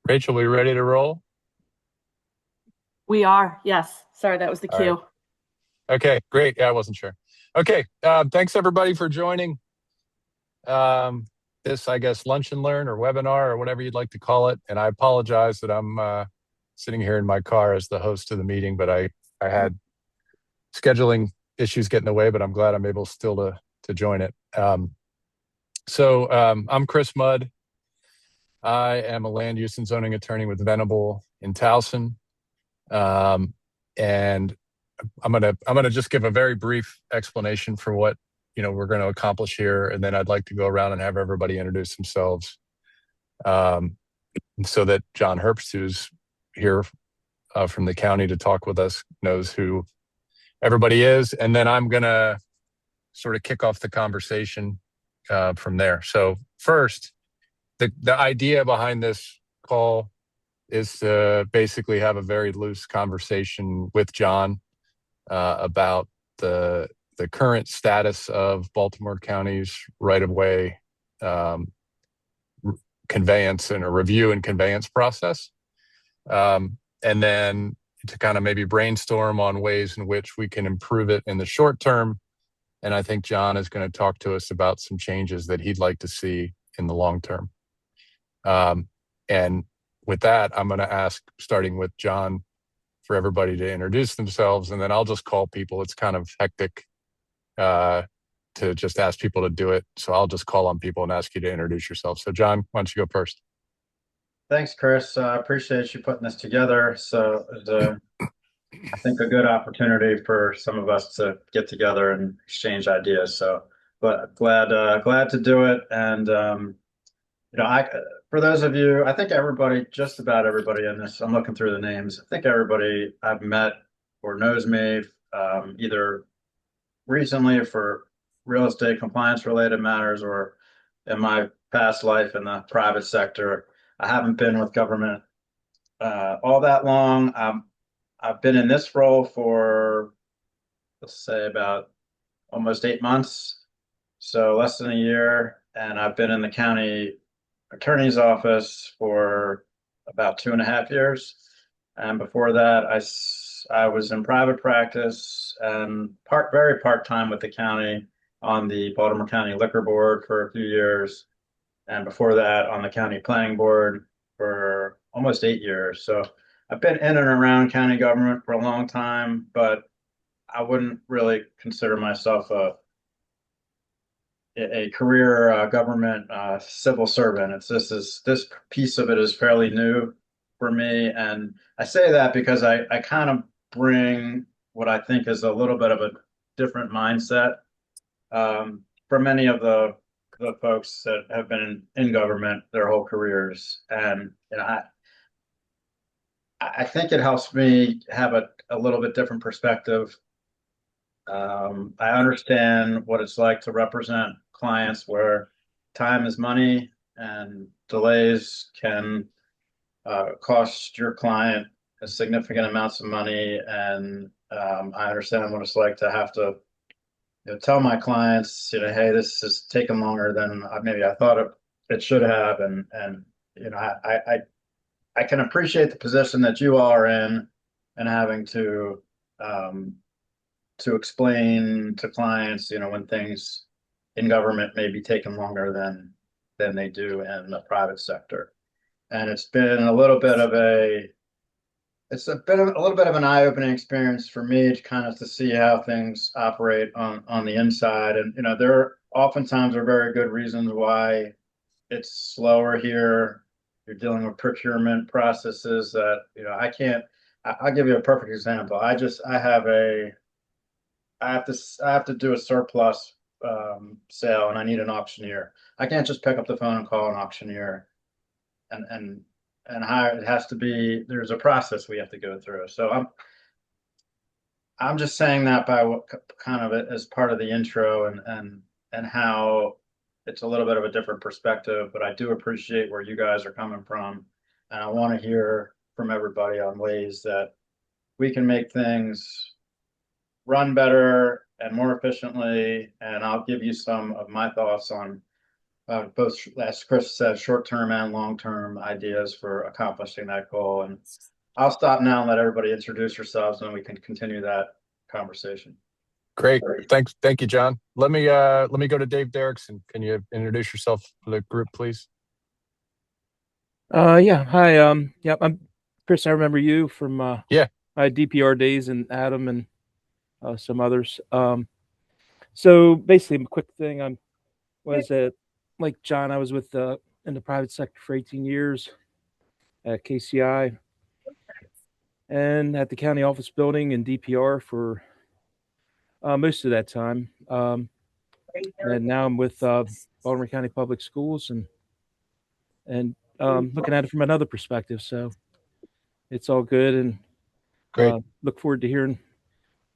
Rachel, we ready to roll? We are, yes. Sorry, that was the All right. cue. Okay, great. Yeah, I wasn't sure. Okay, thanks everybody for joining um, this, I guess, lunch and learn or webinar or whatever you'd like to call it. And I apologize that I'm sitting here in my car as the host of the meeting, but I had scheduling issues get in the way, but I'm glad I'm able still to join it. I'm Chris Mudd. I am a land use and zoning attorney with Venable in Towson. Um, and I'm gonna just give a very brief explanation for what we're going to accomplish here, and then I'd like to go around and have everybody introduce themselves, um, so that John Herbst, who's here from the county to talk with us, knows who everybody is, and then I'm gonna sort of kick off the conversation from there. So first, the idea behind this call is to basically have a very loose conversation with John about the current status of Baltimore County's right-of-way um, conveyance and a review and conveyance process, and then to kind of maybe brainstorm on ways in which we can improve it in the short term. And I think John is going to talk to us about some changes that he'd like to see in the long term. And with that, I'm going to ask, starting with John, for everybody to introduce themselves, and then I'll just call people. It's kind of hectic uh, to just ask people to do it. So I'll just call on people and ask you to introduce yourself. So John, why don't you go first? Thanks, Chris. I appreciate you putting this together. So it's I think a good opportunity for some of us to get together and exchange ideas. So, but glad to do it. And I for those of you, I think everybody, just about everybody in this, I'm looking through the names. I think everybody I've met or knows me, either recently for real estate compliance related matters or in my past life in the private sector. I haven't been with government all that long. I've been in this role for, let's say, about almost 8 months, so less than a year. And I've been in the county attorney's office for about 2.5 years. And before that, I was in private practice and very part-time with the county on the Baltimore County Liquor Board for a few years. And before that, on the county planning board for almost 8 years. So I've been in and around county government for a long time, but I wouldn't really consider myself a career government civil servant. This piece of it is fairly new for me, and I say that because I kind of bring what I think is a little bit of a different mindset for many of the folks that have been in government their whole careers, and I think it helps me have a little bit different perspective. I understand what it's like to represent clients where time is money and delays can cost your client a significant amounts of money. And I understand what it's like to have to tell my clients, hey, this is taking longer than maybe I thought it should have. And I can appreciate the position that you all are in and having um, to explain to clients, when things in government may be taking longer than they do in the private sector. And been a little bit of an eye-opening experience for me to kind of to see how things operate on the inside. And there oftentimes are very good reasons why it's slower here. You're dealing with procurement processes that I can't. I'll give you a perfect example. I have to do a surplus sale, and I need an auctioneer. I can't just pick up the phone and call an auctioneer and hire. It has to be. There's a process we have to go through. So I'm just saying that by what kind of it as part of the intro, and how it's a little bit of a different perspective. But I do appreciate where you guys are coming from, and I want to hear from everybody on ways that we can make things run better and more efficiently. And I'll give you some of my thoughts on both, as Chris said, short-term and long-term ideas for accomplishing that goal. And I'll stop now and let everybody introduce yourselves, and we can continue that conversation. Great. Thanks. Thank you, John. Let me go to Dave Derrickson. Can you introduce yourself to the group, please? Yeah. Hi. Yeah, I'm Chris. I remember you from Yeah. my DPR days, and Adam and some others. So basically, a quick thing. I was like John. I was with in the private sector for 18 years at KCI and at the county office building in DPR for most of that time. And now I'm with Baltimore County Public Schools and looking at it from another perspective. So it's all good, and Great. look forward to hearing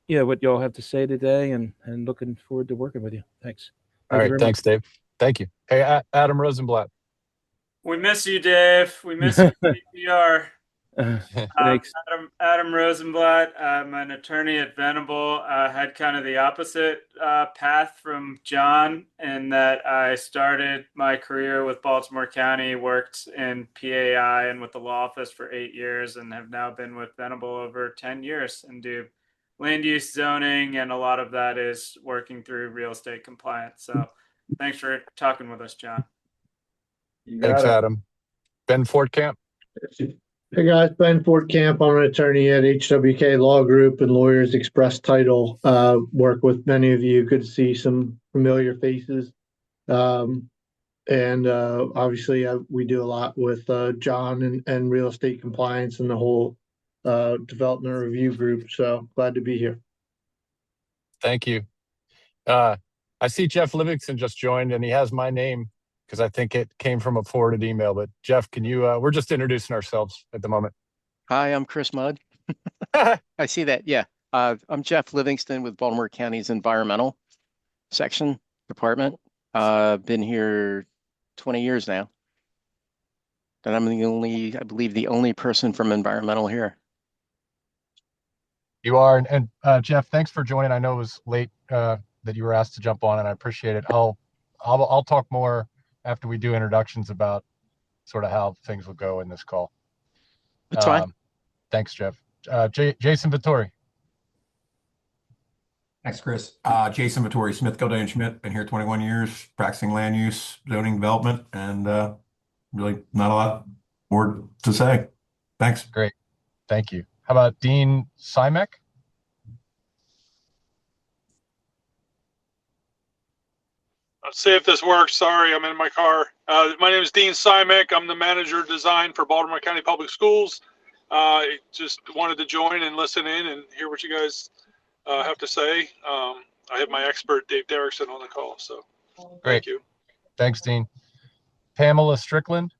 what y'all have to say today, and looking forward to working with you. Thanks. All Thank you right. very Thanks, Dave. Thank you. Hey, Adam Rosenblatt. We miss you, Dave. We miss you, DPR. much. Thanks. Adam Rosenblatt. I'm an attorney at Venable. Had kind of the opposite path from John in that I started my career with Baltimore County, worked in PAI and with the law office for 8 years, and have now been with Venable over 10 years and do land use zoning, and a lot of that is working through real estate compliance. So thanks for talking with us, John. You Thanks, got it. Adam. Ben Fortcamp. Hey guys, Ben Fortcamp. I'm an attorney at HWK Law Group and Lawyers Express Title. Work with many of you. Good to see some familiar faces. And obviously, we do a lot with John and real estate compliance and the whole development review group. So glad to be here. Thank you. I see Jeff Livingston just joined, and he has my name because I think it came from a forwarded email. But Jeff, can you? We're just introducing ourselves at the moment. Hi, I'm Chris Mudd. I see that. Yeah. I'm Jeff Livingston with Baltimore County's Environmental Section Department. Been here 20 years now. And I'm I believe the only person from environmental here. You are, and Jeff, thanks for joining. I know it was late that you were asked to jump on, and I appreciate it. I'll talk more after we do introductions about sort of how things will go in this call. That's fine. Thanks, Jeff. Jason Vittori. Thanks, Chris. Jason Vittori, Smith, Gilday, and Schmidt. Been here 21 years, practicing land use, zoning development, and really not a lot more to say. Thanks. Great. Thank you. How about Dean Simek? Let's see if this works. Sorry, I'm in my car. My name is Dean Simek. I'm the manager of design for Baltimore County Public Schools. Just wanted to join and listen in and hear what you guys have to say. I have my expert, Dave Derrickson, on the call. So Great. Thank you. Thanks, Dean. Pamela Strickland.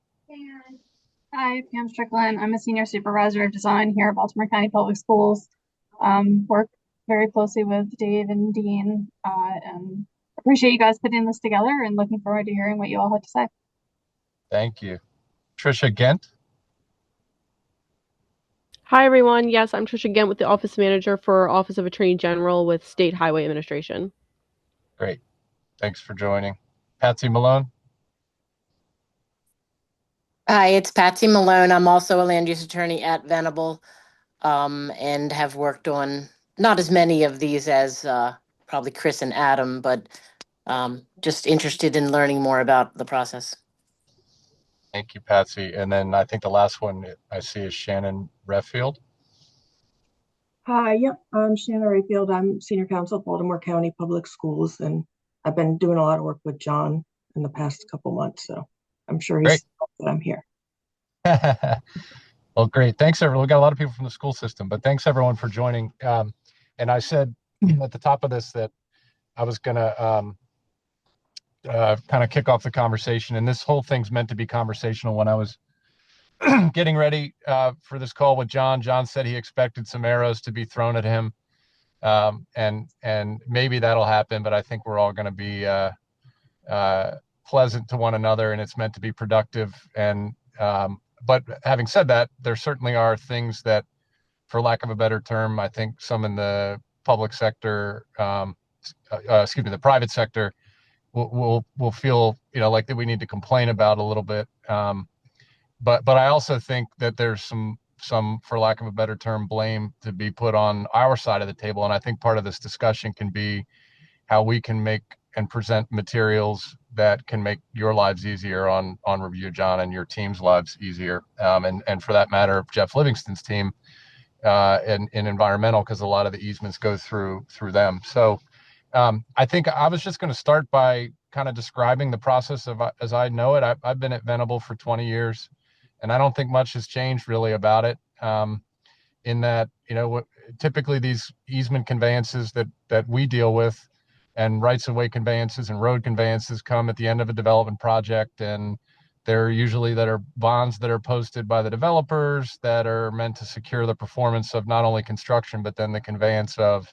Hi, Pam Strickland. I'm a senior supervisor of design here at Baltimore County Public Schools. Work very closely with Dave and Dean, and appreciate you guys putting this together and looking forward to hearing what you all have to say. Thank you. Trisha Gent. Hi, everyone. Yes, I'm Trisha Gent with the Office Manager for Office of Attorney General with State Highway Administration. Great. Thanks for joining. Patsy Malone. Hi, it's Patsy Malone. I'm also a land use attorney at Venable, and have worked on not as many of these as probably Chris and Adam, but just interested in learning more about the process. Thank you, Patsy. And then I think the last one I see is Shannon Redfield. Hi, yep, I'm Shannon Rayfield. I'm Senior Counsel at Baltimore County Public Schools, and I've been doing a lot of work with John in the past couple months, so I'm sure he's that I'm here. Well, great. Thanks, everyone. We got a lot of people from the school system, but thanks everyone for joining. And I said at the top of this that I was going to kind of kick off the conversation, and this whole thing's meant to be conversational. When I was getting ready for this call with John, John said he expected some arrows to be thrown at him, and maybe that'll happen, but I think we're all going to be pleasant to one another, and it's meant to be productive. And but having said that, there certainly are things that, for lack of a better term, I think some in the public sector, the private sector, we'll feel, like that we need to complain about a little bit. But I also think that there's some, for lack of a better term, blame to be put on our side of the table. And I think part of this discussion can be how we can make and present materials that can make your lives easier on review, John, and your team's lives easier. And for that matter, Jeff Livingston's team in environmental, because a lot of the easements go through them. So I think I was just going to start by kind of describing the process as I know it. I've been at Venable for 20 years, and I don't think much has changed really about it. In that, typically these easement conveyances that we deal with, and rights of way conveyances and road conveyances, come at the end of a development project, and they're usually that are bonds that are posted by the developers that are meant to secure the performance of not only construction, but then the conveyance of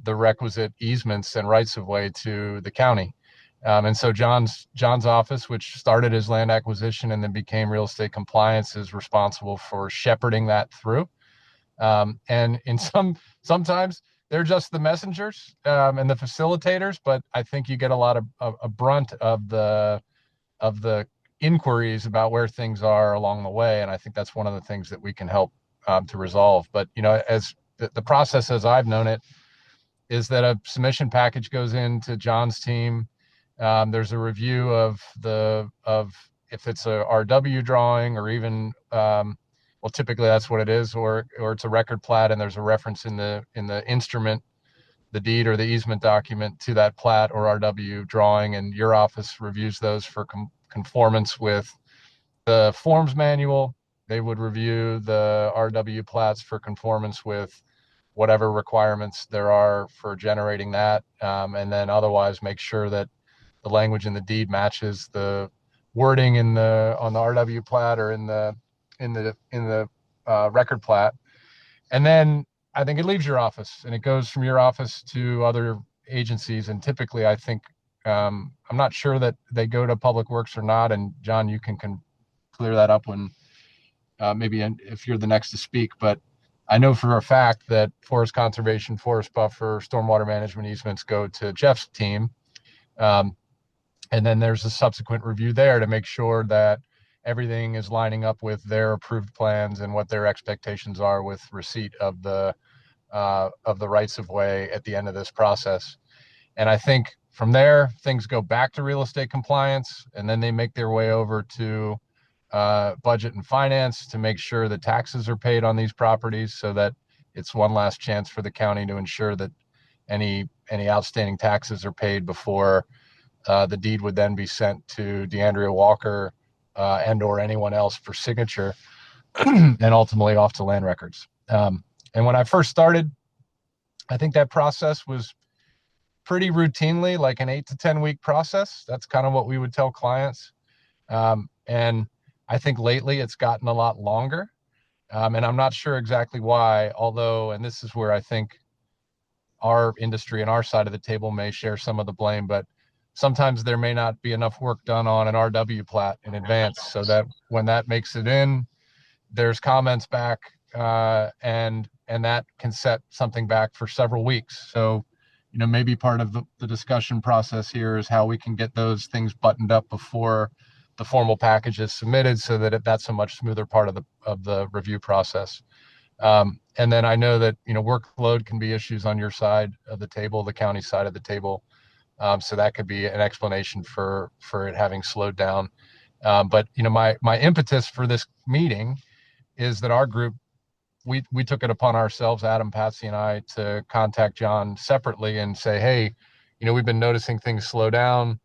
the requisite easements and rights of way to the county. And so John's office, which started as land acquisition and then became real estate compliance, is responsible for shepherding that through. And sometimes they're just the messengers and the facilitators, but I think you get a lot of a brunt of the inquiries about where things are along the way. And I think that's one of the things that we can help to resolve. But as the process as I've known it is that a submission package goes into John's team. There's a review of if it's a RW drawing, or even well, typically that's what it is, or it's a record plat, and there's a reference in the instrument, the deed or the easement document, to that plat or RW drawing, and your office reviews those for conformance with the forms manual. They would review the RW plats for conformance with whatever requirements there are for generating that, and then otherwise make sure that the language in the deed matches the wording on the RW plat or in the record plat. And then I think it leaves your office, and it goes from your office to other agencies. And typically, I think I'm not sure that they go to Public Works or not. And John, you can clear that up when maybe if you're the next to speak. But I know for a fact that forest conservation, forest buffer, stormwater management easements go to Jeff's team. And then there's a subsequent review there to make sure that everything is lining up with their approved plans and what their expectations are with receipt of the rights of way at the end of this process. And I think from there, things go back to real estate compliance, and then they make their way over to budget and finance to make sure that taxes are paid on these properties, so that it's one last chance for the county to ensure that any outstanding taxes are paid before the deed would then be sent to DeAndrea Walker and or anyone else for signature, and ultimately off to land records. And when I first started, I think that process was pretty routinely like an 8 to 10 week process. That's kind of what we would tell clients. And I think lately it's gotten a lot longer. And I'm not sure exactly why, although, and this is where I think our industry and our side of the table may share some of the blame, but sometimes there may not be enough work done on an RW plat in advance, so that when that makes it in, there's comments back, and that can set something back for several weeks. So, maybe part of the discussion process here is how we can get those things buttoned up before the formal package is submitted, so that that's a much smoother part of the review process. And then I know that workload can be issues on your side of the table, the county side of the table. So that could be an explanation for it having slowed down. But my impetus for this meeting is that our group, we took it upon ourselves, Adam, Patsy, and I, to contact John separately and say, hey, we've been noticing things slow down.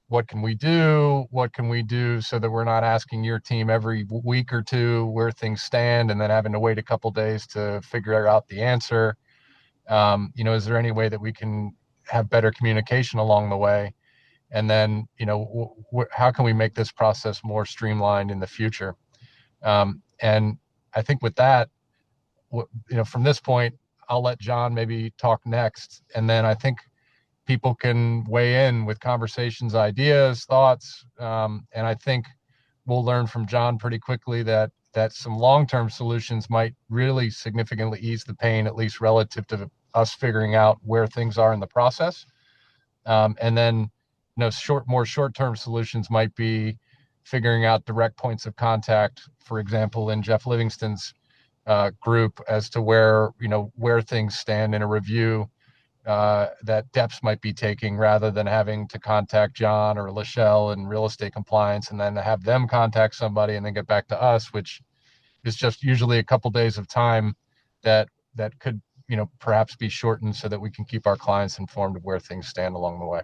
What can we do? What can we do so that we're not asking your team every week or two where things stand and then having to wait a couple days to figure out the answer? Is there any way that we can have better communication along the way? And then, how can we make this process more streamlined in the future? And I think with that, from this point, I'll let John maybe talk next. And then I think people can weigh in with conversations, ideas, thoughts. And I think we'll learn from John pretty quickly that some long-term solutions might really significantly ease the pain, at least relative to us figuring out where things are in the process. And then more short-term solutions might be figuring out direct points of contact, for example, in Jeff Livingston's group, as to where things stand in a review that DEPS might be taking, rather than having to contact John or Lachelle in real estate compliance and then have them contact somebody and then get back to us, which is just usually a couple days of time that could perhaps be shortened so that we can keep our clients informed of where things stand along the way.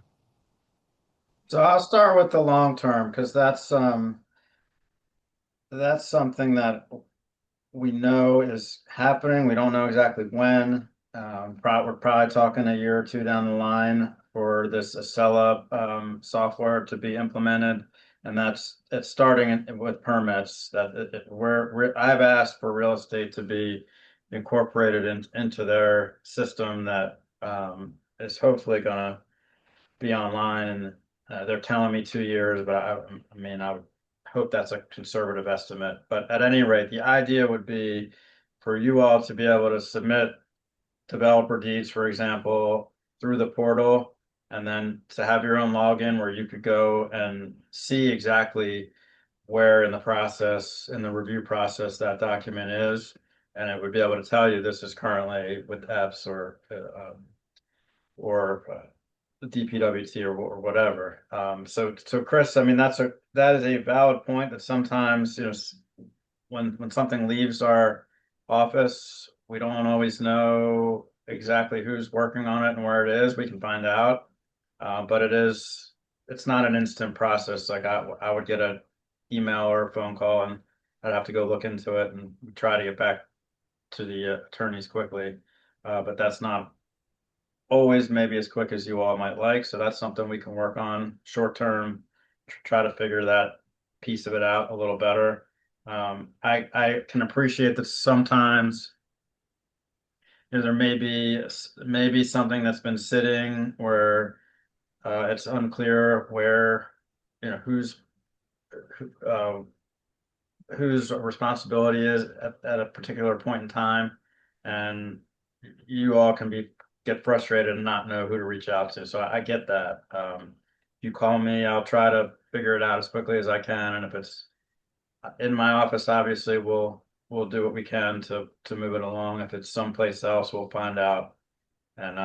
So I'll start with the long term, because that's something that we know is happening. We don't know exactly when. We're probably talking a year or two down the line for this Acela software to be implemented, and it's starting with permits. I've asked for real estate to be incorporated into their system that is hopefully going to be online, and they're telling me 2 years, but I would hope that's a conservative estimate. But at any rate, the idea would be for you all to be able to submit developer deeds, for example, through the portal, and then to have your own login where you could go and see exactly where in the review process that document is, and it would be able to tell you this is currently with EPS or the DPWT or whatever. So Chris, I mean, that is a valid point, that sometimes, when something leaves our office, we don't always know exactly who's working on it and where it is. We can find out, but it's not an instant process. Like I would get an email or a phone call, and I'd have to go look into it and try to get back to the attorneys quickly. But that's not always maybe as quick as you all might like. So that's something we can work on short term, try to figure that piece of it out a little better. I can appreciate that sometimes there may be something that's been sitting where it's unclear where, whose responsibility is at a particular point in time, and you all can get frustrated and not know who to reach out to. So I get that. If you call me, I'll try to figure it out as quickly as I can. And if it's in my office, obviously we'll do what we can to move it along. If it's someplace else, we'll find out. And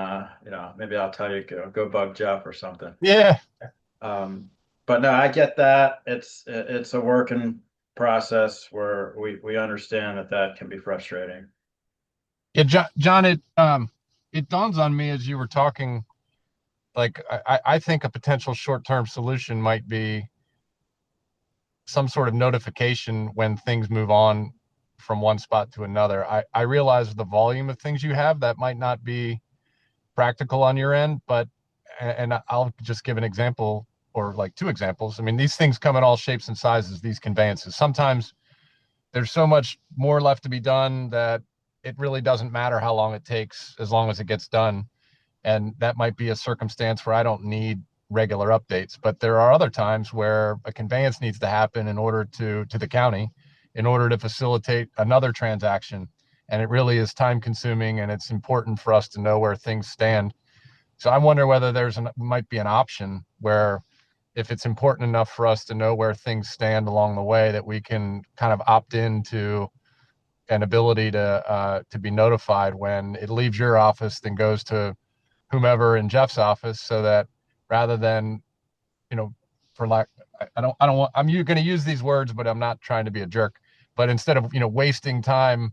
maybe I'll tell you, go bug Jeff or something. Yeah. But no, I get that. It's a working process where we understand that can be frustrating. Yeah, John, it dawns on me as you were talking, like I think a potential short-term solution might be some sort of notification when things move on from one spot to another. I realize the volume of things you have, that might not be practical on your end, and I'll just give an example, or like two examples. I mean, these things come in all shapes and sizes, these conveyances. Sometimes there's so much more left to be done that it really doesn't matter how long it takes, as long as it gets done. And that might be a circumstance where I don't need regular updates. But there are other times where a conveyance needs to happen in order to the county, in order to facilitate another transaction. And it really is time consuming, and it's important for us to know where things stand. So I wonder whether might be an option where, if it's important enough for us to know where things stand along the way, that we can kind of opt into an ability to be notified when it leaves your office, then goes to whomever in Jeff's office, so that rather than, for lack, I don't want, I'm going to use these words, but I'm not trying to be a jerk, but instead of, wasting time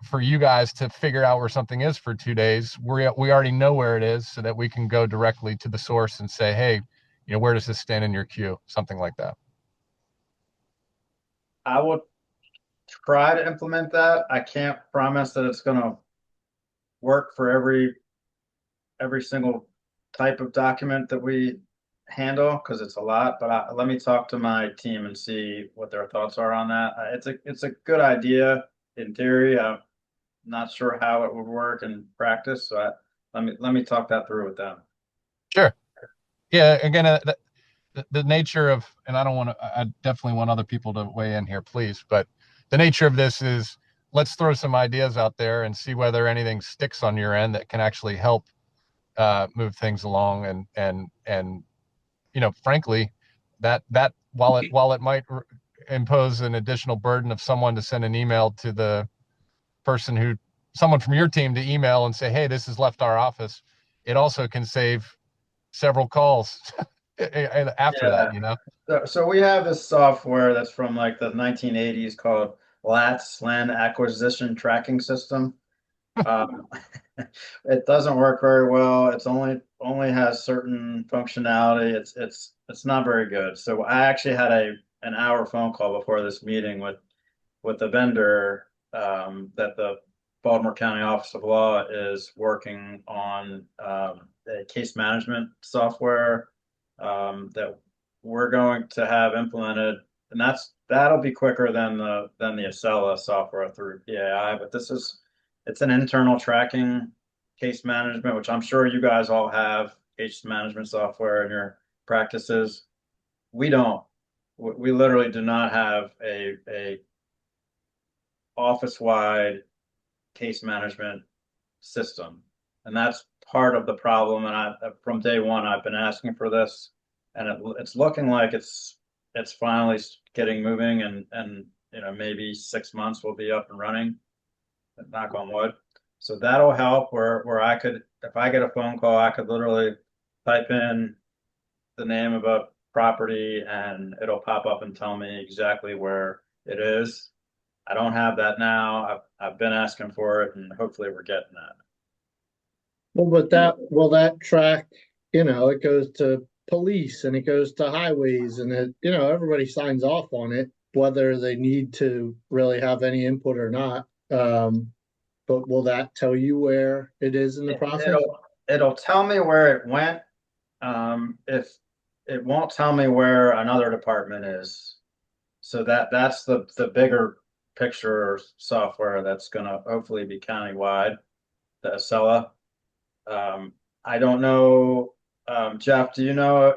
for you guys to figure out where something is for 2 days, we already know where it is, so that we can go directly to the source and say, hey, where does this stand in your queue? Something like that. I would try to implement that. I can't promise that it's going to work for every single type of document that we handle, because it's a lot. But let me talk to my team and see what their thoughts are on that. It's a good idea in theory. I'm not sure how it would work in practice. So let me talk that through with them. Sure. Yeah. Again, the nature of, and I definitely want other people to weigh in here, please. But the nature of this is, let's throw some ideas out there and see whether anything sticks on your end that can actually help move things along. And frankly, that while it might impose an additional burden of someone to send an email to the person someone from your team to email and say, hey, this has left our office, it also can save several calls after that. So we have this software that's from like the 1980s called LATS, Land Acquisition Tracking System. It doesn't work very well. It's only has certain functionality. It's not very good. So I actually had an hour phone call before this meeting with the vendor that the Baltimore County Office of Law is working on a case management software that we're going to have implemented, and that'll be quicker than the Acela software through PAI. But it's an internal tracking case management, which I'm sure you guys all have case management software in your practices. We don't. We literally do not have a office-wide case management system, and that's part of the problem. And from day one, I've been asking for this, and it's looking like it's finally getting moving, and maybe 6 months we'll be up and running. Knock on wood. So that'll help where I could, if I get a phone call, I could literally type in the name of a property and it'll pop up and tell me exactly where it is. I don't have that now. I've been asking for it, and hopefully we're getting that. Well, but will that track, it goes to police and it goes to highways and everybody signs off on it, whether they need to really have any input or not. But will that tell you where it is in the process? It'll tell me where it went. If it won't tell me where another department is. So that's the bigger picture software that's going to hopefully be countywide, the Acela. I don't know, Jeff, do you know,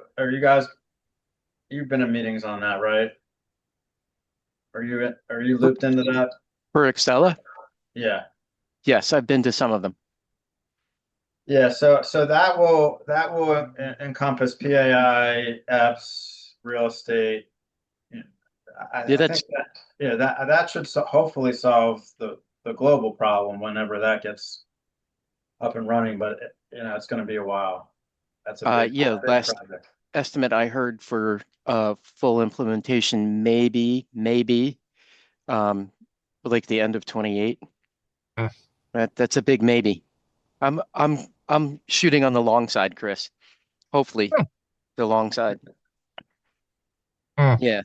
you've been in meetings on that, right? Are you looped into that? For Acela? Yeah. Yes, I've been to some of them. Yeah, so that will encompass PAI, apps, real estate. I think that should hopefully solve the global problem whenever that gets up and running. But it's going to be a while. That's a big last project. Estimate I heard for full implementation maybe like the end of 28. That's a big maybe. I'm shooting on the long side, Chris. Hopefully, the long side. Yeah.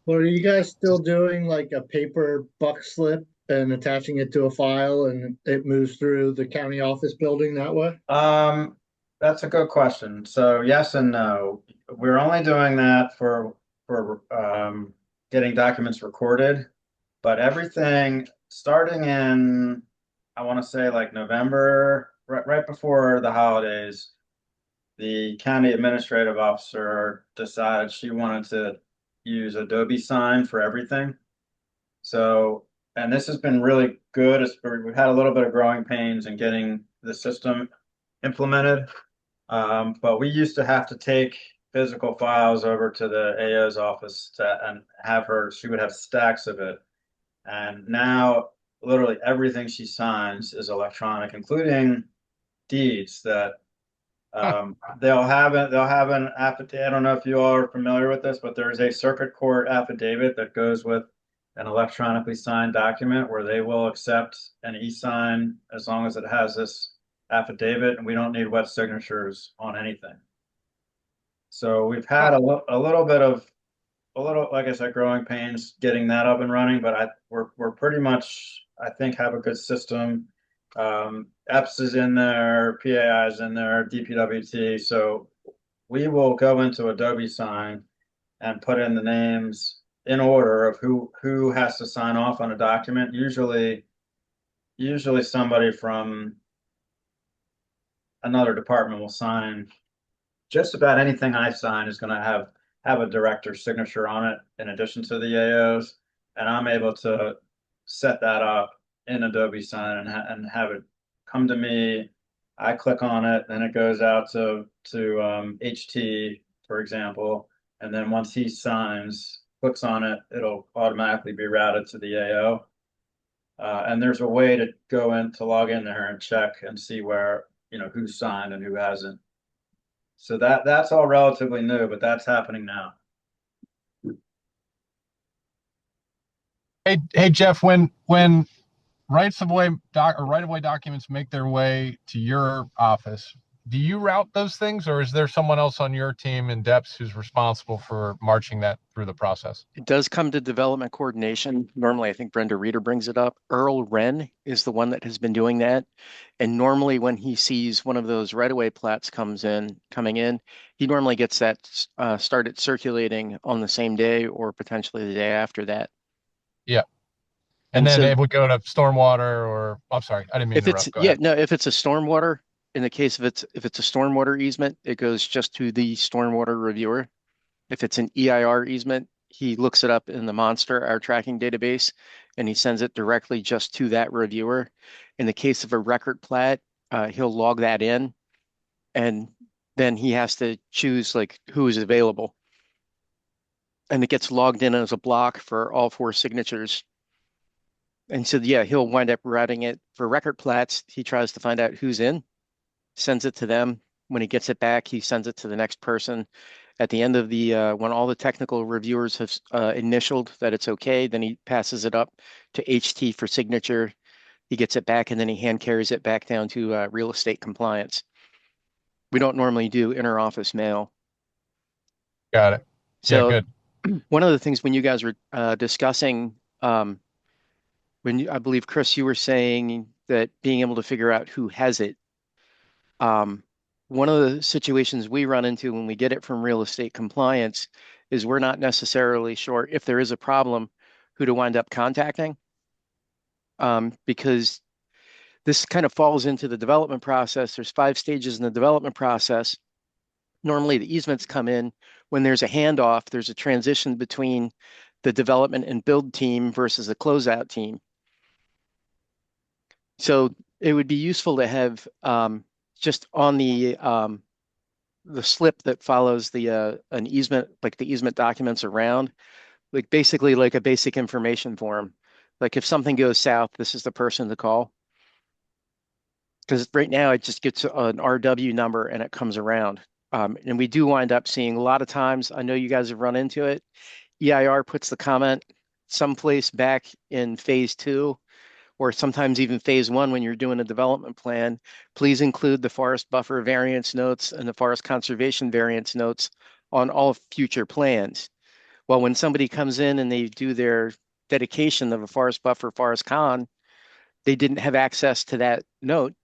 Well, are you guys still doing like a paper buck slip and attaching it to a file and it moves through the county office building that way? That's a good question. So yes and no. We're only doing that for getting documents recorded, but everything starting in, I want to say like November, right before the holidays, the county administrative officer decided she wanted to use Adobe Sign for everything. So, and this has been really good. We've had a little bit of growing pains in getting the system implemented. But we used to have to take physical files over to the AO's office and she would have stacks of it. And now literally everything she signs is electronic, including deeds that they'll have an affidavit. I don't know if you all are familiar with this, but there's a circuit court affidavit that goes with an electronically signed document where they will accept an e-sign as long as it has this affidavit, and we don't need wet signatures on anything. So we've had a little, like I said, growing pains getting that up and running, but we're pretty much, I think, have a good system. EPS is in there, PAI is in there, DPWT. So we will go into Adobe Sign and put in the names in order of who has to sign off on a document. Usually somebody from another department will sign. Just about anything I sign is going to have a director's signature on it in addition to the AOs, and I'm able to set that up in Adobe Sign and have it come to me I click on it, then it goes out to HT, for example. And then once he signs, clicks on it, it'll automatically be routed to the AO. And there's a way to go in to log in there and check and see where, who signed and who hasn't. So that's all relatively new, but that's happening now. Hey Jeff, when rights of way right of way documents make their way to your office, do you route those things, or is there someone else on your team in depths who's responsible for marching that through the process? It does come to development coordination. Normally, I think Brenda Reeder brings it up. Earl Wren is the one that has been doing that. And normally when he sees one of those right-of-way plats coming in, he normally gets that started circulating on the same day or potentially the day after that. Yeah. And then it would go to stormwater or, I'm sorry, I didn't mean to interrupt. Go ahead. No, if it's a stormwater, in the case of if it's a stormwater easement, it goes just to the stormwater reviewer. If it's an EIR easement, he looks it up in the Monster, our tracking database, and he sends it directly just to that reviewer. In the case of a record plat, he'll log that in, and then he has to choose like who is available. And it gets logged in as a block for all 4 signatures. And so, yeah, he'll wind up routing it for record plats. He tries to find out who's in, sends it to them. When he gets it back, he sends it to the next person. At the end of the, when all the technical reviewers have initialed that it's okay, then he passes it up to HT for signature. He gets it back and then he hand carries it back down to real estate compliance. We don't normally do inter-office mail. Got it. So yeah, good. One of the things when you guys were discussing, I believe, Chris, you were saying that being able to figure out who has it. One of the situations we run into when we get it from real estate compliance is we're not necessarily sure if there is a problem, who to wind up contacting. Because this kind of falls into the development process. There's 5 stages in the development process. Normally the easements come in when there's a handoff, there's a transition between the development and build team versus the closeout team. So it would be useful to have just on the slip that follows the an easement, like the easement documents around, like basically like a basic information form. Like if something goes south, this is the person to call. Because right now it just gets an RW number and it comes around. And we do wind up seeing a lot of times, I know you guys have run into it, EIR puts the comment someplace back in phase 2, or sometimes even phase 1 when you're doing a development plan. Please include the forest buffer variance notes and the forest conservation variance notes on all future plans. Well, when somebody comes in and they do their dedication of a forest buffer, forest con, they didn't have access to that note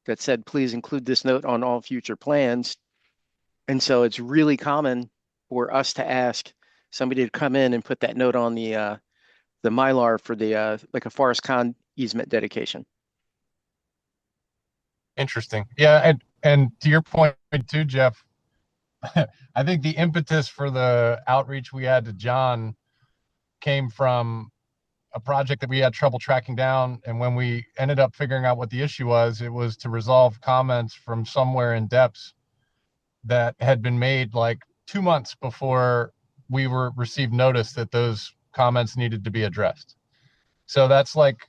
that said, please include this note on all future plans. And so it's really common for us to ask somebody to come in and put that note on the Mylar for the like a forest con easement dedication. Interesting. Yeah, and to your point too, Jeff, I think the impetus for the outreach we had to John came from a project that we had trouble tracking down. And when we ended up figuring out what the issue was, it was to resolve comments from somewhere in depths that had been made like 2 months before we received notice that those comments needed to be addressed. So that's like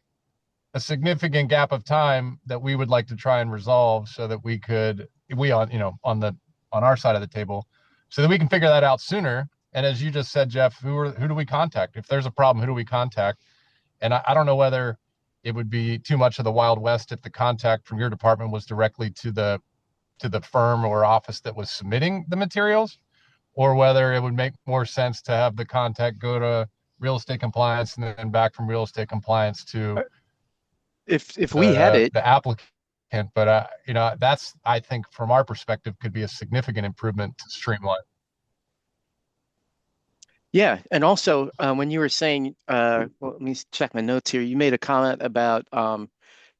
a significant gap of time that we would like to try and resolve so that we could, on our side of the table, so that we can figure that out sooner. And as you just said, Jeff, who do we contact? If there's a problem, who do we contact? And I don't know whether it would be too much of the Wild West if the contact from your department was directly to the firm or office that was submitting the materials, or whether it would make more sense to have the contact go to real estate compliance and then back from real estate compliance to if we had it, the applicant. But that's, I think, from our perspective, could be a significant improvement to streamline. Yeah, and also when you were saying, well, let me check my notes here. You made a comment about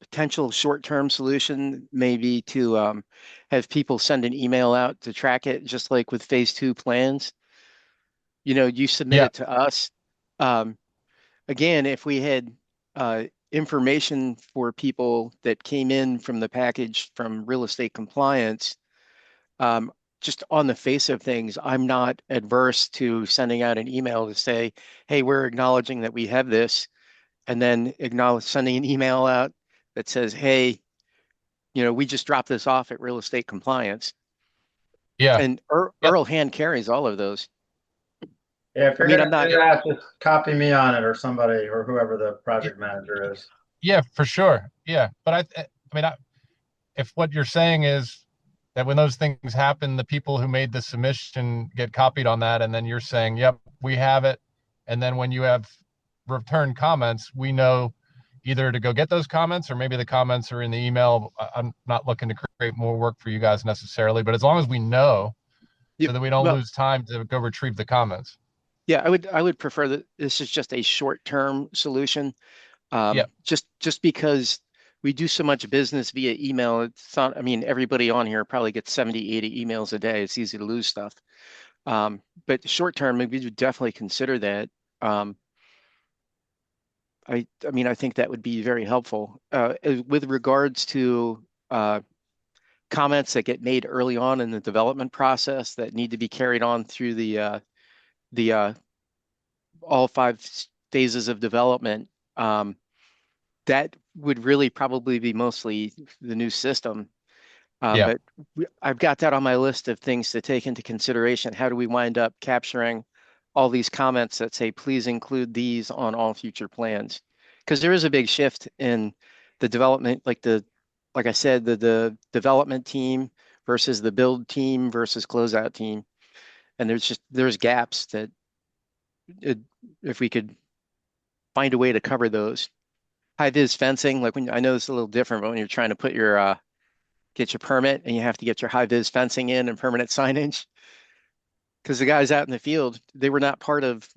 potential short-term solution, maybe to have people send an email out to track it, just like with phase 2 plans. You submit it to us. Again, if we had information for people that came in from the package from real estate compliance, just on the face of things, I'm not adverse to sending out an email to say, hey, we're acknowledging that we have this, and then sending an email out that says, hey, we just dropped this off at real estate compliance. Yeah. And Yep. Earl hand carries all of those. Yeah, if I you're mean, gonna I'm not. do that, just copy me on it or somebody or whoever the project manager is. Yeah, for sure. Yeah. But I mean, if what you're saying is that when those things happen, the people who made the submission get copied on that, and then you're saying, yep, we have it. And then when you have return comments, we know either to go get those comments or maybe the comments are in the email. I'm not looking to create more work for you guys necessarily, but as long as we know so that we don't Well, lose time to go retrieve the comments. yeah, I would prefer that this is just a short-term solution. Yep. Just because we do so much business via email, it's not, I mean, everybody on here probably gets 70, 80 emails a day. It's easy to lose stuff. But short term, maybe we would definitely consider that. I mean, I think that would be very helpful. With regards to comments that get made early on in the development process that need to be carried on through the all 5 phases of development, that would really probably be mostly the new system. Yeah. But I've got that on my list of things to take into consideration. How do we wind up capturing all these comments that say, please include these on all future plans? Because there is a big shift in the development, like I said, the development team versus the build team versus closeout team. And there's gaps that if we could find a way to cover those. High vis fencing, like I know it's a little different, but when you're trying to get your permit and you have to get your high vis fencing in and permanent signage, because the guys out in the field, they were not part of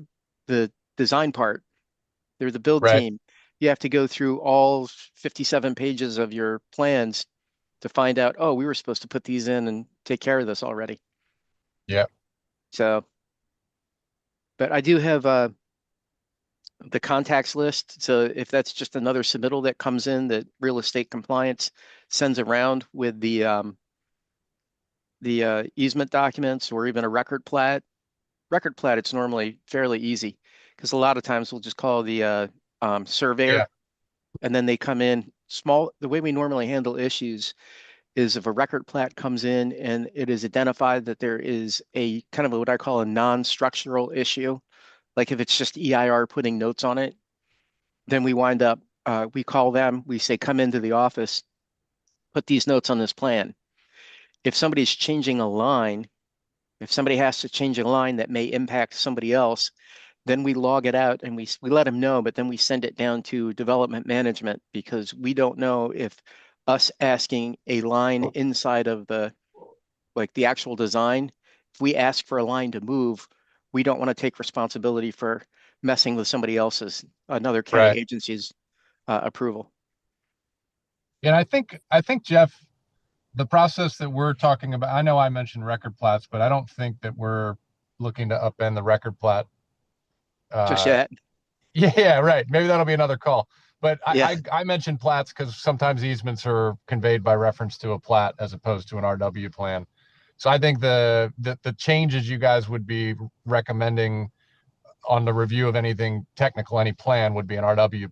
the design part. They're the build Right. team. You have to go through all 57 pages of your plans to find out, oh, we were supposed to put these in and take care of this already. Yeah. So, but I do have the contacts list. So if that's just another submittal that comes in that real estate compliance sends around with the easement documents or even a record plat, it's normally fairly easy because a lot of times we'll just call the surveyor, Yeah. and then they come in small. The way we normally handle issues is if a record plat comes in and it is identified that there is a kind of what I call a non-structural issue, like if it's just EIR putting notes on it, then we wind up, we call them, we say, come into the office, put these notes on this plan. If somebody's changing a line, if somebody has to change a line that may impact somebody else, then we log it out and we let them know, but then we send it down to development management because we don't know if us asking a line inside of the actual design, if we ask for a line to move, we don't want to take responsibility for messing with another county Right. agency's approval. And I think Jeff, the process that we're talking about, I know I mentioned record plats, but I don't think that we're looking to upend the record plat. Just yet. Yeah, right. Maybe that'll be another call. But Yeah. I mentioned plats because sometimes easements are conveyed by reference to a plat as opposed to an RW plan. So I think the changes you guys would be recommending on the review of anything technical, any plan would be an RW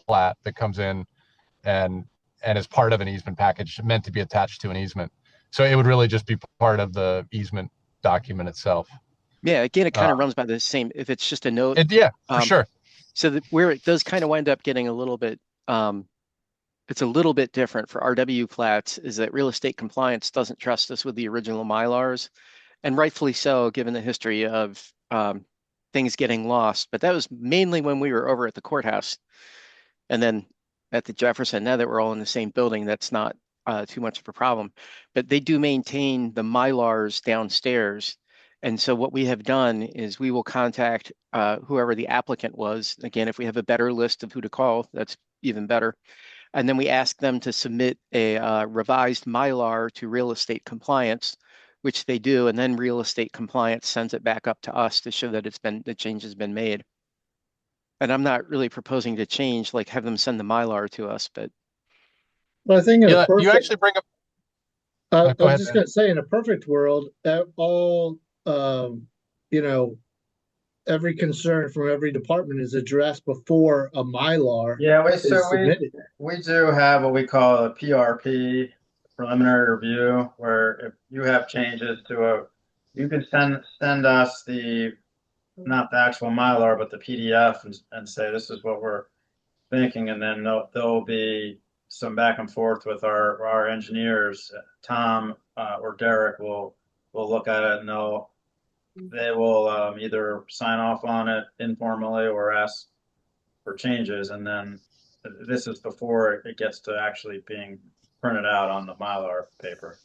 plat that comes in and is part of an easement package meant to be attached to an easement. So it would really just be part of the easement document itself. Yeah, again, it kind of runs by the same, if it's just a note. Yeah, for sure. So where it does kind of wind up getting a little bit, it's a little bit different for RW plats is that real estate compliance doesn't trust us with the original Mylars, and rightfully so, given the history of things getting lost. But that was mainly when we were over at the courthouse. And then at the Jefferson, now that we're all in the same building, that's not too much of a problem. But they do maintain the Mylars downstairs. And so what we have done is we will contact whoever the applicant was. Again, if we have a better list of who to call, that's even better. And then we ask them to submit a revised Mylar to real estate compliance, which they do. And then real estate compliance sends it back up to us to show that the change has been made. And I'm not really proposing to change, like have them send the Mylar to us, but But I think in a Yeah, you perfect, actually bring up. I Go was ahead, just Ben. gonna say, in a perfect world, all, you know, every concern from every department is addressed before a Mylar Yeah, is submitted. we do have what we call a PRP, preliminary review, where if you have changes to you can send us not the actual Mylar, but the PDF and say this is what we're thinking, and then there'll be some back and forth with our engineers. Tom or Derek will look at it, and they will either sign off on it informally or ask for changes, and then this is before it gets to actually being printed out on the Mylar paper.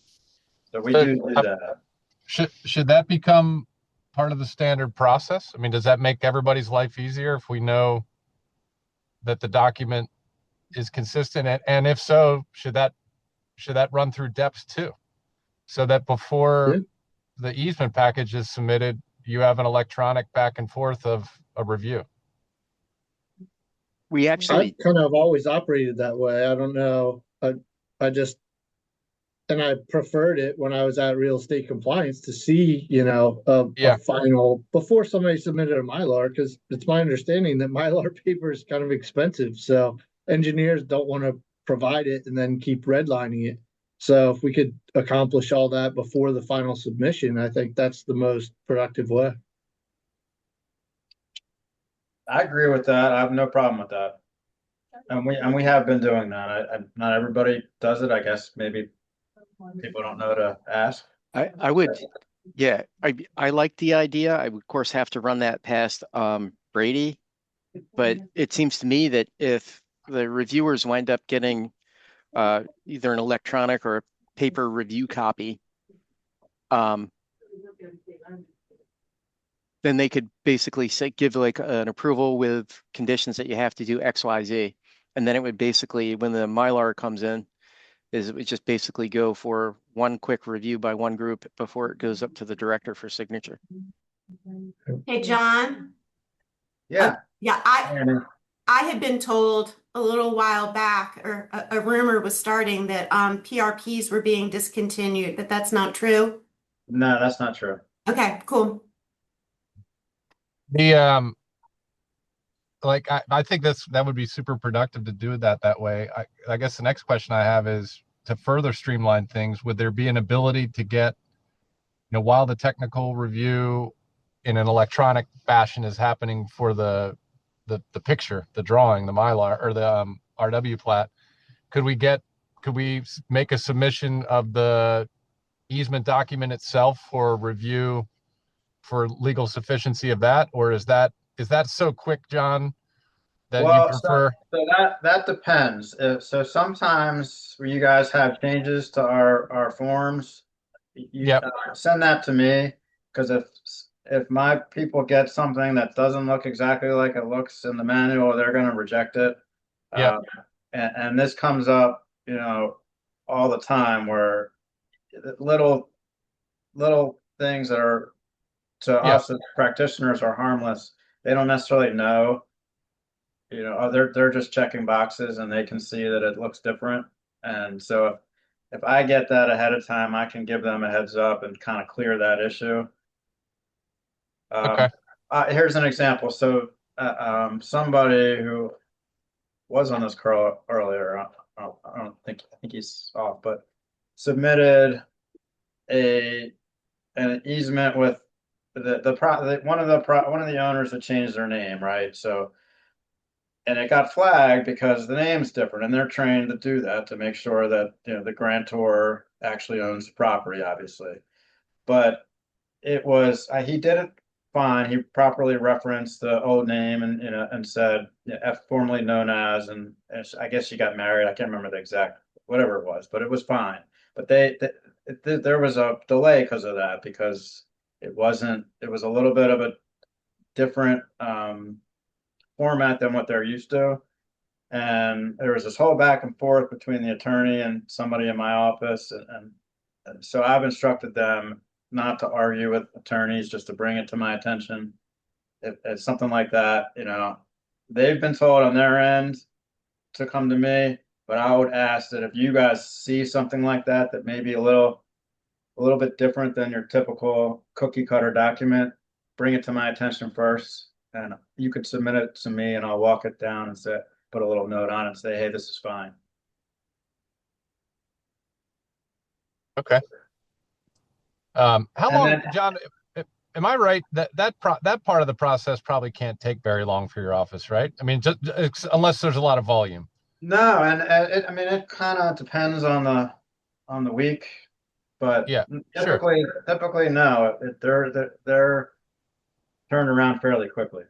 So we So, do that. should that become part of the standard process? I mean, does that make everybody's life easier if we know that the document is consistent? And if so, should that run through depths too, so that before Yeah. the easement package is submitted, you have an electronic back and forth of a review? we I've actually, kind of always operated that way. I don't know. I just, and I preferred it when I was at real estate compliance to see, a Yeah. final before somebody submitted a Mylar, because it's my understanding that Mylar paper is kind of expensive. So engineers don't want to provide it and then keep redlining it. So if we could accomplish all that before the final submission, I think that's the most productive way. I agree with that. I have no problem with that. And we have been doing that. Not everybody does it. I guess maybe people don't know to ask. I would, yeah, I like the idea. I would, of course, have to run that past Brady, but it seems to me that if the reviewers wind up getting either an electronic or a paper review copy, um, then they could basically say, give like an approval with conditions that you have to do X, Y, Z. And then it would basically, when the Mylar comes in, it would just basically go for one quick review by one group before it goes up to the director for signature. Hey, John. Yeah. Yeah, I had been told a little while back, or a rumor was starting that PRPs were being discontinued, but that's not true. No, that's not true. Okay, cool. The like I think that would be super productive to do that way. I guess the next question I have is, to further streamline things, would there be an ability to get, while the technical review in an electronic fashion is happening for the picture, the drawing, the Mylar, or the RW plat, could we make a submission of the easement document itself for review for legal sufficiency of that? Or is that so quick, John, that you Well, prefer? so that depends. So sometimes when you guys have changes to our forms, you Yep. Send that to me, because if my people get something that doesn't look exactly like it looks in the manual, they're going to reject it. Yep. And this comes up, all the time, where little things that are to Yep. us as practitioners are harmless. They don't necessarily know. They're just checking boxes, and they can see that it looks different. And so if I get that ahead of time, I can give them a heads up and kind of clear that issue. Okay. Here's an example. So somebody who was on this call earlier, I think he's off, but submitted an easement with one of the owners that changed their name, right? So, and it got flagged because the name's different, and they're trained to do that to make sure that the grantor actually owns the property, obviously. But it was he did it fine. He properly referenced the old name and said formerly known as, and I guess she got married. I can't remember the exact whatever it was, but it was fine. But there was a delay because of that, because it was a little bit of a different format than what they're used to. And there was this whole back and forth between the attorney and somebody in my office. And so I've instructed them not to argue with attorneys, just to bring it to my attention. If something like that, they've been told on their end to come to me, but I would ask that if you guys see something like that, that may be a little bit different than your typical cookie cutter document, bring it to my attention first. And you could submit it to me and I'll walk it down and say, put a little note on it and say, hey, this is fine. Okay. How And long, then- John, am I right that that part of the process probably can't take very long for your office, right? I mean, just unless there's a lot of volume. No, and I mean, it kind of depends on the week, but Yeah, sure. typically no, they're turned around fairly quickly.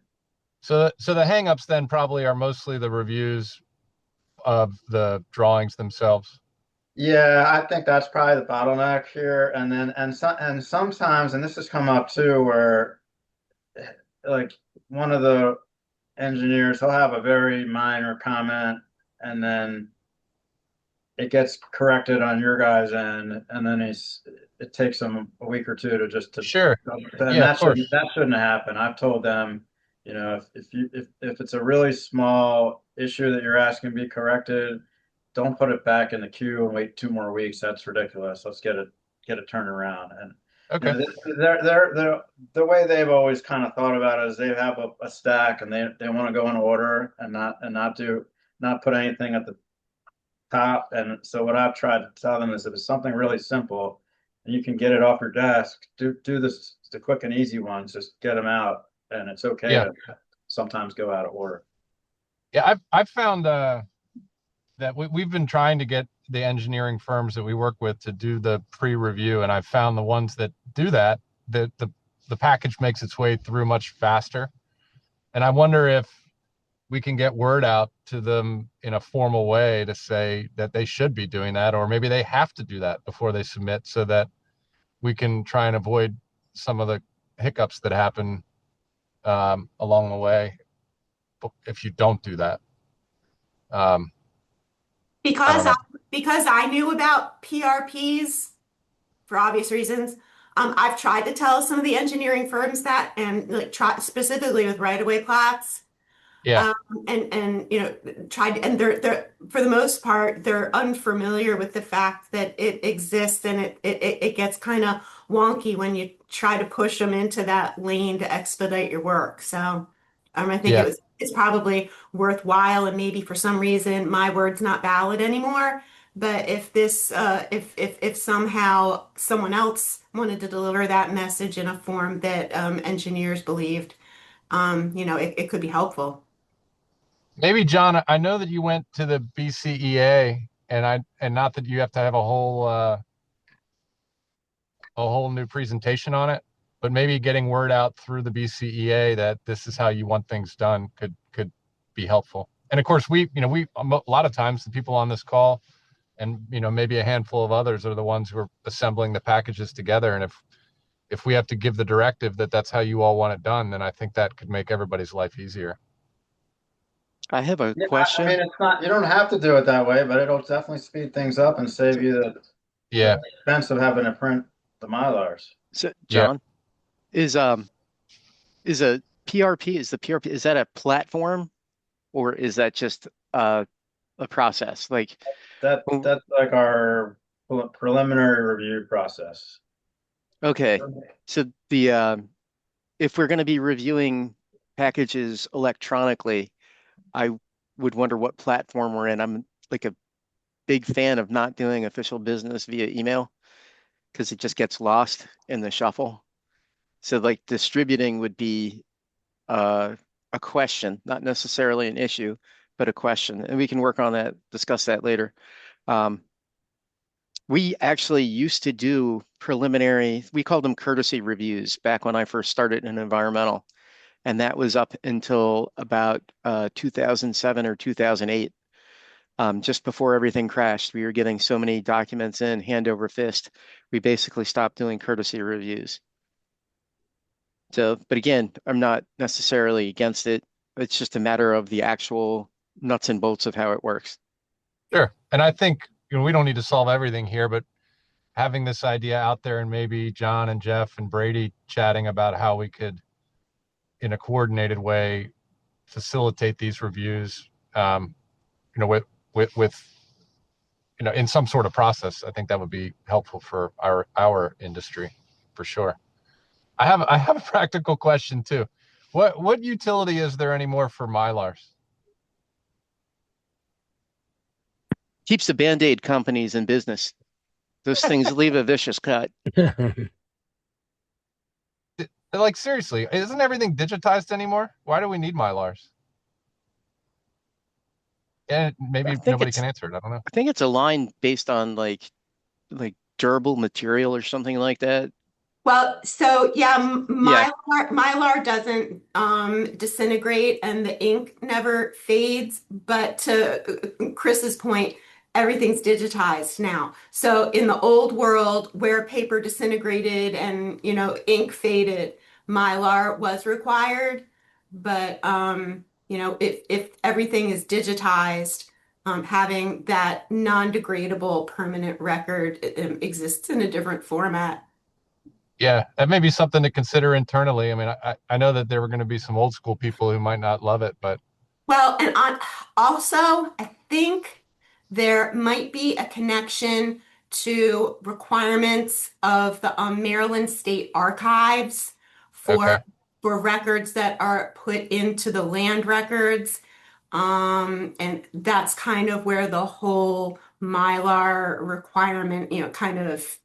So the hangups then probably are mostly the reviews of the drawings themselves. Yeah, I think that's probably the bottleneck here. And then and sometimes, and this has come up too, where like one of the engineers, he'll have a very minor comment, and then it gets corrected on your guys' end, and then it takes them a week or two to just to Sure. and Yeah, of course. that shouldn't happen. I've told them, you know, if it's a really small issue that you're asking to be corrected, don't put it back in the queue and wait 2 more weeks. That's ridiculous. Let's get it turned around. And Okay. they're the way they've always kind of thought about it is they have a stack and they want to go in order and not put anything at the top. And so what I've tried to tell them is if it's something really simple and you can get it off your desk, do this the quick and easy ones, just get them out. And it's okay Yeah. to sometimes go out of order. Yeah, I've found that we've been trying to get the engineering firms that we work with to do the pre-review, and I've found the ones that do that, the package makes its way through much faster. And I wonder if we can get word out to them in a formal way to say that they should be doing that, or maybe they have to do that before they submit, so that we can try and avoid some of the hiccups that happen along the way if you don't do that. Because I knew about PRPs for obvious reasons. I've tried to tell some of the engineering firms that, and like try specifically with right-of-way plats. Yeah. And you know, tried, and they're for the most part they're unfamiliar with the fact that it exists, and it gets kind of wonky when you try to push them into that lane to expedite your work. So I think Yeah. it's probably worthwhile, and maybe for some reason my word's not valid anymore. But if this, if somehow someone else wanted to deliver that message in a form that engineers believed, you know, it could be helpful. Maybe, John, I know that you went to the BCEA, and not that you have to have a whole new presentation on it, but maybe getting word out through the BCEA that this is how you want things done could be helpful. And of course, we a lot of times the people on this call, and maybe a handful of others, are the ones who are assembling the packages together. And if we have to give the directive that that's how you all want it done, then I think that could make everybody's life easier. I have a Yeah, question. I mean, it's not, you don't have to do it that way, but it'll definitely speed things up and save you the expense of having to print the Mylars. So, John, is a PRP, is that a platform, or is that just a process? Like that's like our preliminary review process. Okay, so the if we're going to be reviewing packages electronically, I would wonder what platform we're in. I'm like a big fan of not doing official business via email because it just gets lost in the shuffle. So like distributing would be a question, not necessarily an issue, but a question. And we can work on that, discuss that later. We actually used to do preliminary, we called them courtesy reviews back when I first started in environmental. And that was up until about 2007 or 2008. Just before everything crashed, we were getting so many documents in hand over fist. We basically stopped doing courtesy reviews. So, but again, I'm not necessarily against it. It's just a matter of the actual nuts and bolts of how it works. Sure. And I think we don't need to solve everything here, but having this idea out there, and maybe John and Jeff and Brady chatting about how we could, in a coordinated way, facilitate these reviews, with in some sort of process. I think that would be helpful for our industry for sure. I have a practical question too. What utility is there anymore for Mylars? Keeps the Band-Aid companies in business. Those things leave a vicious cut. Like, seriously, isn't everything digitized anymore? Why do we need Mylars? And maybe nobody can answer it. I don't know. I think it's a line based on like durable material or something like that. Well, so yeah, Mylar doesn't disintegrate and the ink never fades. But to Chris's point, everything's digitized now. So in the old world where paper disintegrated and ink faded, Mylar was required. But if everything is digitized, having that non-degradable permanent record exists in a different format. Yeah, that may be something to consider internally. I mean, I know that there were going to be some old school people who might not love it, but Well, and also, I think there might be a connection to requirements of the Maryland State Archives for okay. for records that are put into the land records. And that's kind of where the whole Mylar requirement, kind of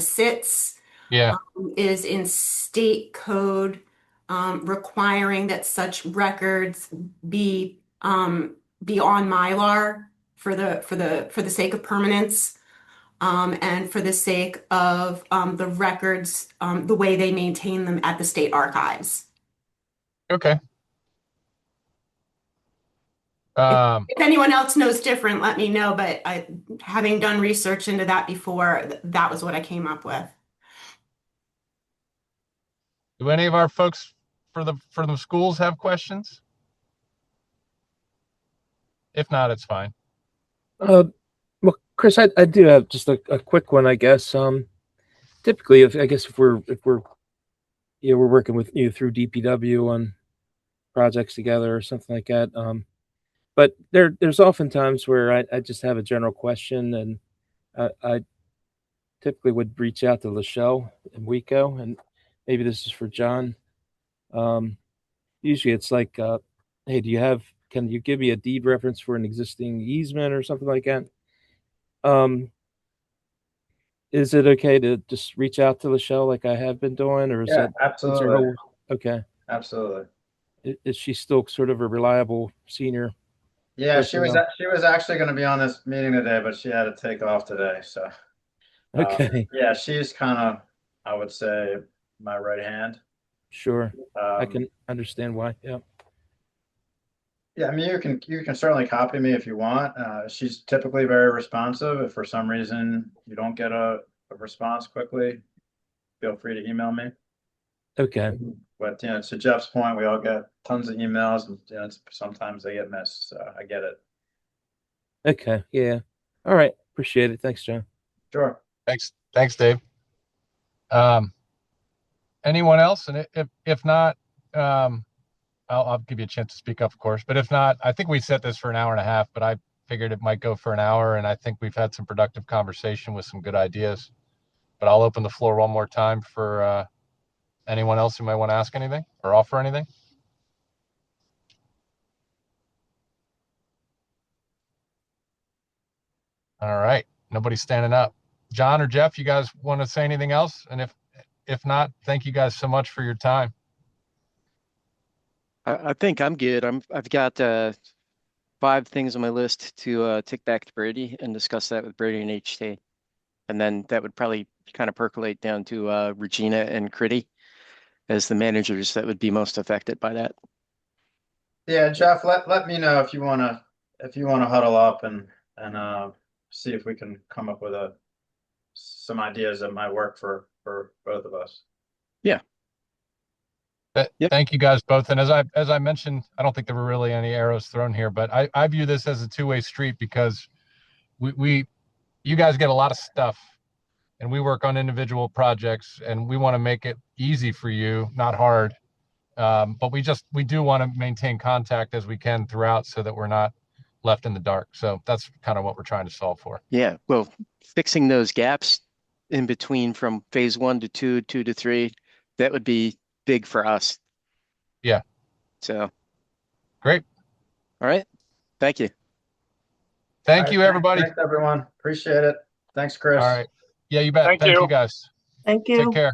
sits. Yeah. Is in state code, requiring that such records be on Mylar for the sake of permanence, and for the sake of the records, the way they maintain them at the state archives. Okay. If anyone else knows different, let me know. But having done research into that before, that was what I came up with. Do any of our folks for the schools have questions? If not, it's fine. Well, Chris, I do have just a quick one, I guess. Typically, if we're we're working with you through DPW on projects together or something like that. But there's often times where I just have a general question, and I typically would reach out to Lachelle and Wico, and maybe this is for John. Usually it's like, hey, can you give me a deed reference for an existing easement or something like that? Is it okay to just reach out to Lachelle like I have been doing, or is that absolutely. Okay? Absolutely. Is she still sort of a reliable senior? Yeah, she was personnel? she was actually going to be on this meeting today, but she had to take off today. So Okay. yeah, she's kind of, I would say, my right hand. Sure. I can understand why. Yeah. Yeah, I mean, you can certainly copy me if you want. She's typically very responsive. If for some reason you don't get a response quickly, feel free to email me. Okay. But to Jeff's point, we all get tons of emails, and sometimes they get missed. So I get it. Okay. Yeah. All right. Appreciate it. Thanks, John. Sure. Thanks, Dave. Anyone else? And if not, I'll give you a chance to speak up, of course. But if not, I think we set this for an hour and a half, but I figured it might go for an hour, and I think we've had some productive conversation with some good ideas. But I'll open the floor one more time for anyone else who might want to ask anything or offer anything. All right. Nobody's standing up. John or Jeff, you guys want to say anything else? And if not, thank you guys so much for your time. I think I'm good. I've got 5 things on my list to tick back to Brady and discuss that with Brady and HT. And then that would probably kind of percolate down to Regina and Critty as the managers that would be most affected by that. Yeah, Jeff, let me know if you wanna huddle up and see if we can come up with some ideas that might work for both of us. Yeah. Yep. Thank you guys both. And as I mentioned, I don't think there were really any arrows thrown here, but I view this as a two-way street because you guys get a lot of stuff and we work on individual projects and we want to make it easy for you, not hard. But we do want to maintain contact as we can throughout so that we're not left in the dark. So that's kind of what we're trying to solve for. Yeah, well, fixing those gaps in between from phase 1 to 2, 2 to 3, that would be big for us. Yeah. So. Great. All right. Thank you. Thank you, everybody. Thanks, everyone. Appreciate it. Thanks, Chris. All right. Yeah, you bet. Thank Thank you. you, guys. Thank you. Take care.